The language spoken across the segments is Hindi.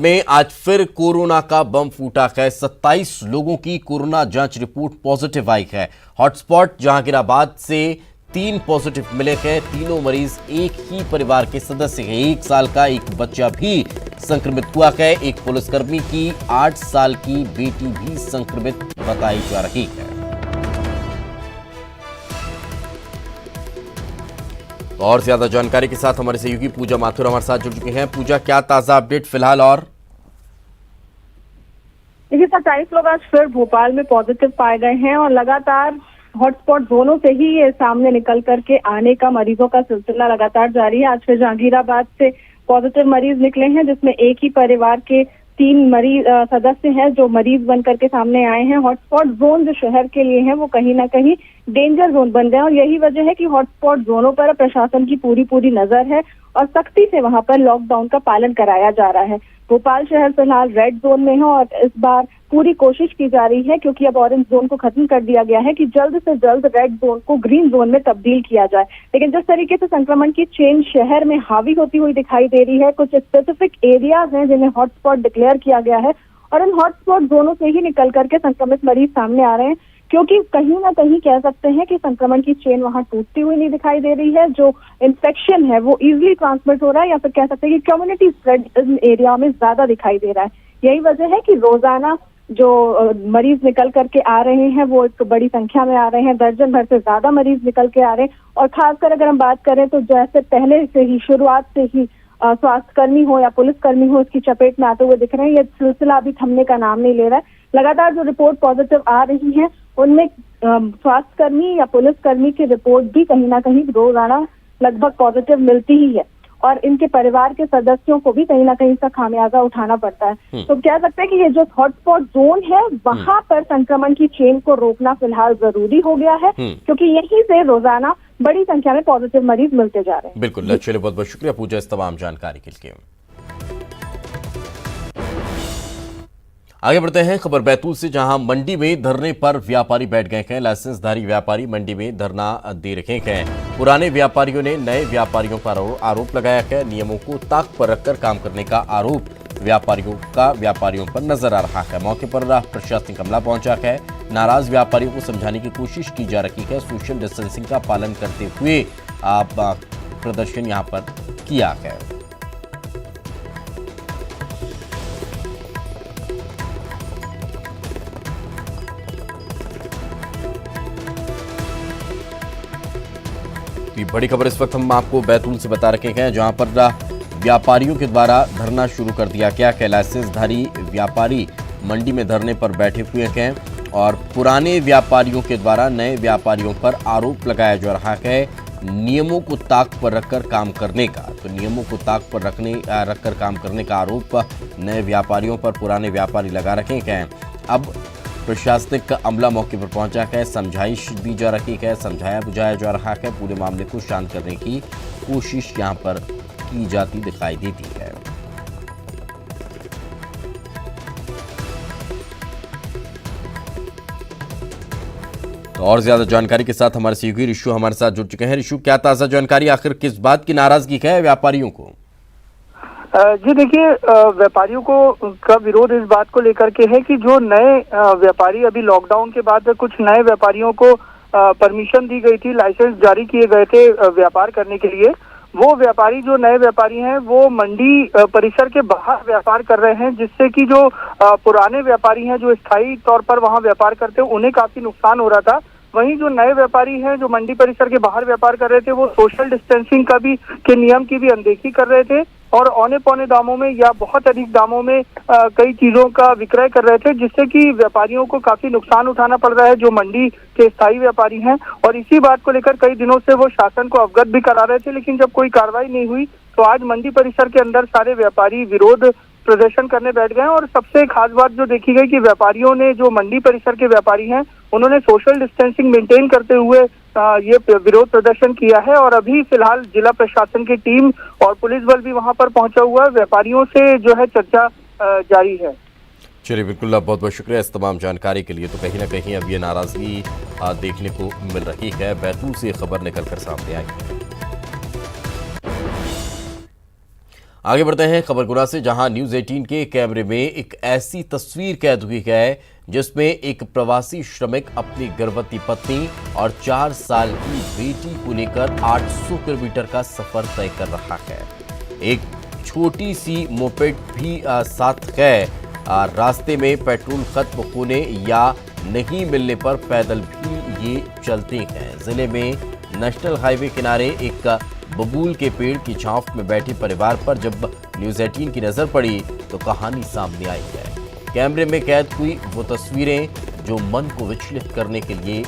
में आज फिर कोरोना का बम फूटा है। 27 लोगों की कोरोना जांच रिपोर्ट पॉजिटिव आई है। हॉटस्पॉट जहांगीराबाद से 3 पॉजिटिव मिले हैं। तीनों मरीज एक ही परिवार के सदस्य हैं। 1 साल का एक बच्चा भी संक्रमित हुआ है। एक पुलिसकर्मी की 8 साल की बेटी भी संक्रमित बताई जा रही है। और ज्यादा जानकारी के साथ हमारे सहयोगी पूजा माथुर हमारे साथ जुड़ चुके हैं। पूजा, क्या ताजा अपडेट फिलहाल? और देखिए, 27 लोग आज फिर भोपाल में पॉजिटिव पाए गए हैं और लगातार हॉटस्पॉट जोनों से ही ये सामने निकल करके आने का मरीजों का सिलसिला लगातार जारी है। आज फिर जहांगीराबाद से पॉजिटिव मरीज निकले हैं, जिसमें एक ही परिवार के 3 मरीज सदस्य हैं जो मरीज बन करके सामने आए हैं। हॉटस्पॉट जोन जो शहर के लिए है वो कहीं ना कहीं डेंजर जोन बन गए और यही वजह है कि हॉटस्पॉट जोनों पर प्रशासन की पूरी नजर है और सख्ती से वहां पर लॉकडाउन का पालन कराया जा रहा है। भोपाल शहर फिलहाल रेड जोन में है और इस बार पूरी कोशिश की जा रही है, क्योंकि अब ऑरेंज जोन को खत्म कर दिया गया है, कि जल्द से जल्द रेड जोन को ग्रीन जोन में तब्दील किया जाए। लेकिन जिस तरीके से संक्रमण की चेन शहर में हावी होती हुई दिखाई दे रही है, कुछ स्पेसिफिक एरियाज हैं जिन्हें हॉटस्पॉट डिक्लेयर किया गया है और इन हॉटस्पॉट जोनों से ही निकल करके संक्रमित मरीज सामने आ रहे हैं, क्योंकि कहीं ना कहीं कह सकते हैं कि संक्रमण की चेन वहां टूटती हुई नहीं दिखाई दे रही है। जो इन्फेक्शन है वो इजीली ट्रांसमिट हो रहा है, या फिर कह सकते हैं कि कम्युनिटी स्प्रेड इन एरिया में ज्यादा दिखाई दे रहा है। यही वजह है कि रोजाना जो मरीज निकल करके आ रहे हैं वो एक बड़ी संख्या में आ रहे हैं। दर्जन भर से ज्यादा मरीज निकल के आ रहे हैं और खासकर अगर हम बात करें तो जैसे पहले से ही शुरुआत से ही स्वास्थ्यकर्मी हो या पुलिसकर्मी हो इसकी चपेट में आते हुए दिख रहे हैं। ये सिलसिला अभी थमने का नाम नहीं ले रहा है। लगातार जो रिपोर्ट पॉजिटिव आ रही है उनमें स्वास्थ्यकर्मी या पुलिसकर्मी की रिपोर्ट भी कहीं ना कहीं रोजाना लगभग पॉजिटिव मिलती ही है और इनके परिवार के सदस्यों को भी कहीं ना कहीं इसका खामियाजा उठाना पड़ता है। तो कह सकते हैं कि ये जो हॉटस्पॉट जोन है वहां पर संक्रमण की चेन को रोकना फिलहाल जरूरी हो गया है, क्योंकि यहीं से रोजाना बड़ी संख्या में पॉजिटिव मरीज मिलते जा रहे हैं। बिल्कुल, चलिए, बहुत बहुत शुक्रिया पूजा इस तमाम जानकारी के लिए। आगे बढ़ते हैं खबर बैतूल से, जहां मंडी में धरने पर व्यापारी बैठ गए हैं। लाइसेंसधारी व्यापारी मंडी में धरना दे रखे हैं। पुराने व्यापारियों ने नए व्यापारियों पर आरोप लगाया है। नियमों को ताक पर रखकर काम करने का आरोप व्यापारियों पर नजर आ रहा है। मौके पर प्रशासनिक अमला पहुंचा है। नाराज व्यापारियों को समझाने की कोशिश की जा रही है। सोशल डिस्टेंसिंग का पालन करते हुए प्रदर्शन यहां पर किया है। बड़ी खबर इस वक्त हम आपको बैतूल से बता रखे हैं, जहां पर व्यापारियों के द्वारा धरना शुरू कर दिया गया है। लाइसेंसधारी व्यापारी मंडी में धरने पर बैठे हुए हैं और पुराने व्यापारियों के द्वारा नए व्यापारियों पर आरोप लगाया जा रहा है नियमों को ताक पर रखकर काम करने का। तो नियमों को ताक पर रखकर काम करने का आरोप नए व्यापारियों पर पुराने व्यापारी लगा रखे हैं। अब प्रशासनिक अमला मौके पर पहुंचा है। समझाइश दी जा रही है, समझाया बुझाया जा रहा है। पूरे मामले को शांत करने की कोशिश यहां पर की जाती दिखाई देती है। तो और ज्यादा जानकारी के साथ हमारे सहयोगी ऋषु हमारे साथ जुड़ चुके हैं। ऋषु, क्या ताजा जानकारी? आखिर किस बात की नाराजगी है व्यापारियों को? जी देखिए, व्यापारियों को का विरोध इस बात को लेकर के है कि जो नए व्यापारी अभी लॉकडाउन के बाद कुछ नए व्यापारियों को परमिशन दी गई थी, लाइसेंस जारी किए गए थे व्यापार करने के लिए। वो व्यापारी जो नए व्यापारी हैं वो मंडी परिसर के बाहर व्यापार कर रहे हैं, जिससे कि जो पुराने व्यापारी हैं जो स्थायी तौर पर वहां व्यापार करते हैं उन्हें काफी नुकसान हो रहा था। वहीं जो नए व्यापारी हैं जो मंडी परिसर के बाहर व्यापार कर रहे थे वो सोशल डिस्टेंसिंग का भी के नियम की भी अनदेखी कर रहे थे और औने पौने दामों में या बहुत अधिक दामों में कई चीजों का विक्रय कर रहे थे, जिससे कि व्यापारियों को काफी नुकसान उठाना पड़ रहा है जो मंडी के स्थायी व्यापारी हैं। और इसी बात को लेकर कई दिनों से वो शासन को अवगत भी करा रहे थे, लेकिन जब कोई कार्रवाई नहीं हुई तो आज मंडी परिसर के अंदर सारे व्यापारी विरोध प्रदर्शन करने बैठ गए। और सबसे खास बात जो देखी गई कि व्यापारियों ने, जो मंडी परिसर के व्यापारी हैं, उन्होंने सोशल डिस्टेंसिंग मेंटेन करते हुए ये विरोध प्रदर्शन किया है। और अभी फिलहाल जिला प्रशासन की टीम और पुलिस बल भी वहां पर पहुंचा हुआ है। व्यापारियों से जो है चर्चा जारी है। चलिए, बिल्कुल, बहुत बहुत शुक्रिया इस तमाम जानकारी के लिए। तो कहीं ना कहीं अब ये नाराजगी देखने को मिल रही है। बैतूल से खबर निकलकर सामने आई है। आगे बढ़ते हैं खबरपुरा से, जहां न्यूज 18 के कैमरे में एक ऐसी तस्वीर कैद हुई है जिसमें एक प्रवासी श्रमिक अपनी गर्भवती पत्नी और 4 साल की बेटी को लेकर 800 किलोमीटर का सफर तय कर रहा है। एक छोटी सी मोपेड भी साथ है। रास्ते में पेट्रोल खत्म होने या नहीं मिलने पर पैदल भी ये चलते हैं। जिले में नेशनल हाईवे किनारे एक बबूल के पेड़ की छांव में बैठे परिवार पर जब न्यूज 18 की नजर पड़ी तो कहानी सामने आई है। कैमरे में कैद हुई वो तस्वीरें जो मन को विचलित करने के लिए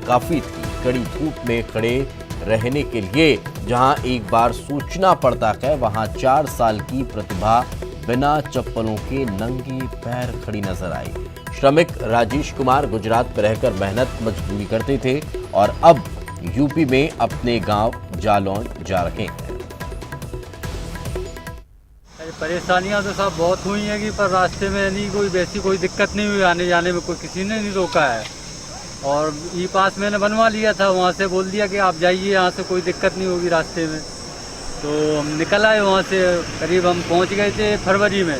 काफी थी। कड़ी धूप में खड़े रहने के लिए जहां एक बार सोचना पड़ता है, वहां 4 साल की प्रतिभा बिना चप्पलों के नंगे पैर खड़ी नजर आई। श्रमिक राजेश कुमार गुजरात में रहकर मेहनत मजदूरी करते थे और अब यूपी में अपने गांव जालौन जा रहे हैं। परेशानियां तो सब बहुत हुई हैं कि पर रास्ते में नहीं कोई वैसी कोई दिक्कत नहीं हुई, आने जाने में कोई किसी ने नहीं रोका है। और ई पास मैंने बनवा लिया था, वहाँ से बोल दिया कि आप जाइए, यहाँ से कोई दिक्कत नहीं होगी रास्ते में। तो हम निकल आए वहाँ से, करीब हम पहुँच गए थे फरवरी में।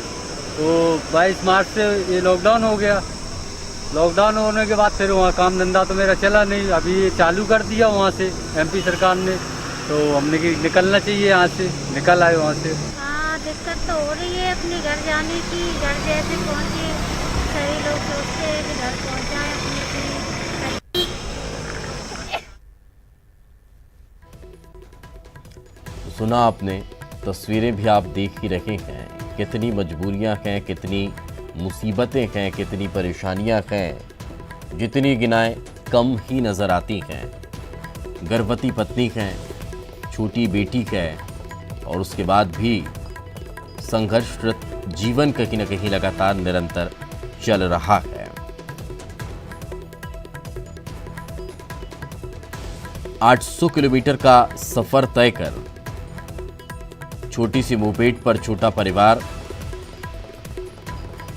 तो 22 मार्च से ये लॉकडाउन हो गया। लॉकडाउन होने के बाद फिर वहाँ काम धंधा तो मेरा चला नहीं। अभी ये चालू कर दिया वहाँ से एमपी सरकार ने, तो हमने कि निकलना चाहिए यहाँ से, निकल आए वहाँ से। हाँ, दिक्कत तो हो रही है अपने घर जाने की। घर जैसे पहुँचे, सही लोग सोचते हैं कि घर पहुँच जाए अपने। सुना आपने, तस्वीरें भी आप देख ही रहे हैं। कितनी मजबूरियां हैं, कितनी मुसीबतें हैं, कितनी परेशानियां हैं, जितनी गिनाएं कम ही नजर आती हैं। गर्भवती पत्नी है, छोटी बेटी है और उसके बाद भी संघर्षरत जीवन कहीं न कहीं लगातार निरंतर चल रहा है। 800 किलोमीटर का सफर तय कर छोटी सी मोपेड पर छोटा परिवार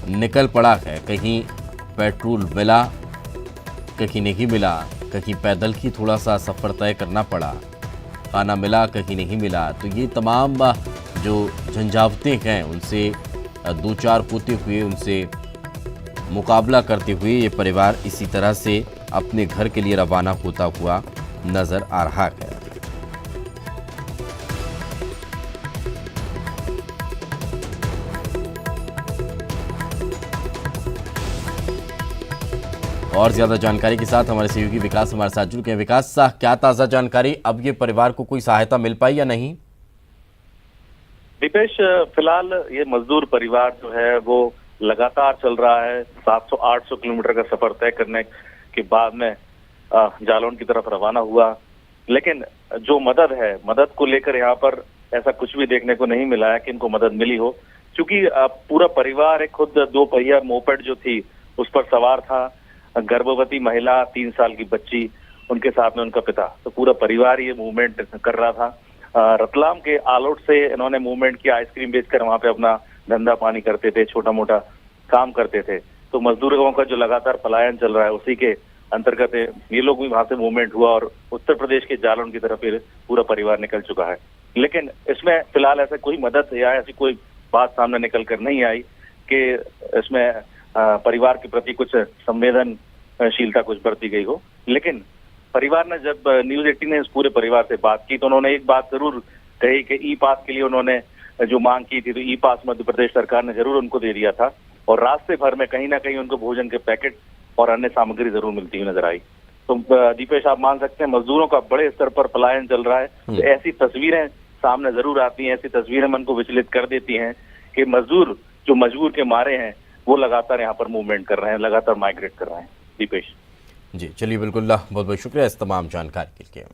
निकल पड़ा है। कहीं पेट्रोल मिला, कहीं नहीं मिला, कहीं पैदल ही थोड़ा सा सफर तय करना पड़ा, खाना मिला, कहीं नहीं मिला। तो ये तमाम जो झंझावतें हैं उनसे दो चार पोते हुए उनसे मुकाबला करते हुए ये परिवार इसी तरह से अपने घर के लिए रवाना होता हुआ नजर आ रहा है। और ज्यादा जानकारी के साथ हमारे सहयोगी विकास हमारे साथ जुड़ गए। विकास, क्या ताजा जानकारी, अब ये परिवार को कोई सहायता मिल पाई या नहीं? दीपेश, फिलहाल ये मजदूर परिवार जो है वो लगातार चल रहा है। 700-800 किलोमीटर का सफर तय करने के बाद में जालौन की तरफ रवाना हुआ। लेकिन जो मदद है, मदद को लेकर यहाँ पर ऐसा कुछ भी देखने को नहीं मिला है कि इनको मदद मिली हो, क्योंकि पूरा परिवार एक खुद 2 पहिया मोपेड जो थी उस पर सवार था। गर्भवती महिला, 3 साल की बच्ची, उनके साथ में उनका पिता, तो पूरा परिवार ये मूवमेंट कर रहा था। रतलाम के आलोट से इन्होंने मूवमेंट किया, आइसक्रीम बेचकर वहां पे अपना धंधा पानी करते थे, छोटा मोटा काम करते थे। तो मजदूरों का जो लगातार पलायन चल रहा है उसी के अंतर्गत ये लोग भी वहां से मूवमेंट हुआ और उत्तर प्रदेश के जालौन की तरफ पूरा परिवार निकल चुका है। लेकिन इसमें फिलहाल ऐसा कोई मदद या ऐसी कोई बात सामने निकल कर नहीं आई कि इसमें परिवार के प्रति कुछ संवेदनशीलता कुछ बरती गई हो। लेकिन परिवार ने, जब न्यूज 18 ने इस पूरे परिवार से बात की, तो उन्होंने एक बात जरूर कही कि ई पास के लिए उन्होंने जो मांग की थी, तो ई पास मध्य प्रदेश सरकार ने जरूर उनको दे दिया था और रास्ते भर में कहीं ना कहीं उनको भोजन के पैकेट और अन्य सामग्री जरूर मिलती हुई नजर आई। तो दीपेश, आप मान सकते हैं मजदूरों का बड़े स्तर पर पलायन चल रहा है। तो ऐसी तस्वीरें सामने जरूर आती हैं, ऐसी तस्वीरें मन को विचलित कर देती हैं कि मजदूर जो मजबूर के मारे हैं वो लगातार यहाँ पर मूवमेंट कर रहे हैं, लगातार माइग्रेट कर रहे हैं। दीपेश जी, चलिए, बिल्कुल, बहुत बहुत शुक्रिया इस तमाम जानकारी के लिए।